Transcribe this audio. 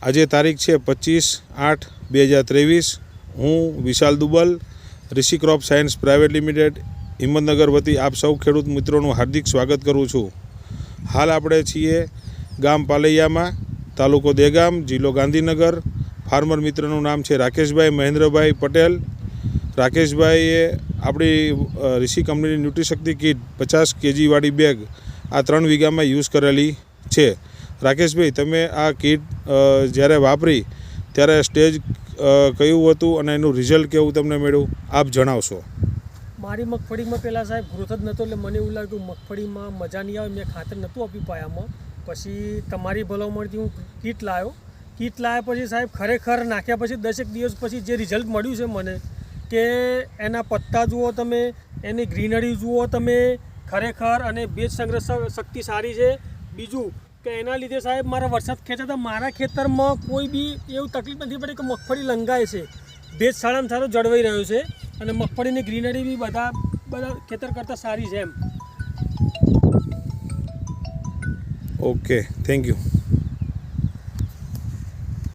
આજે તારીખ છે 25/8/2023। હું Vishal Dubal, Rishi crop science private limited Himmatnagar વતી આપ સૌ ખેડૂત મિત્રોનું હાર્દિક સ્વાગત કરું છું। હાલ આપણે છીએ ગામ પાલૈયામાં, તાલુકો દેગામ, જિલ્લો ગાંધીનગર। ફાર્મર મિત્રનું નામ છે રાકેશભાઈ મહેન્દ્રભાઈ પટેલ। રાકેશભાઈએ આપણી ઋષિ કંપનીની ન્યુટ્રીશક્તિ કીટ 50 kg વાળી બેગ આ 3 વીઘામાં યુઝ કરેલી છે। રાકેશભાઈ, તમે આ કીટ જ્યારે વાપરી ત્યારે સ્ટેજ કયું હતું અને એનું રિઝલ્ટ કેવું તમને મળ્યું, આપ જણાવશો। મારી મગફળીમાં પહેલાં સાહેબ ગ્રોથ જ નહોતો, એટલે મને એવું લાગ્યું મગફળીમાં મજા નહીં આવે, મેં ખાતર નહોતું આપી પાયામાં। પછી તમારી ભલામણથી હું કીટ લાવ્યા પછી સાહેબ ખરેખર નાખ્યા પછી 10 દિવસ પછી જે રિઝલ્ટ મળ્યું છે મને, કે એના પત્તા જુઓ તમે, એની ગ્રીનરી જુઓ તમે, ખરેખર અને ભેજ સંગ્રહ શક્તિ સારી છે। બીજું કે એના લીધે સાહેબ મારા વરસાદ ખેંચાતા મારા ખેતરમાં કોઈ બી એવું તકલીફ નથી પડી કે મગફળી લંગાય છે, ભેજ સારામાં સારો જળવાઈ રહ્યો છે અને મગફળીની ગ્રીનરી બી બધા ખેતર કરતાં સારી છે એમ। Okay, thank you.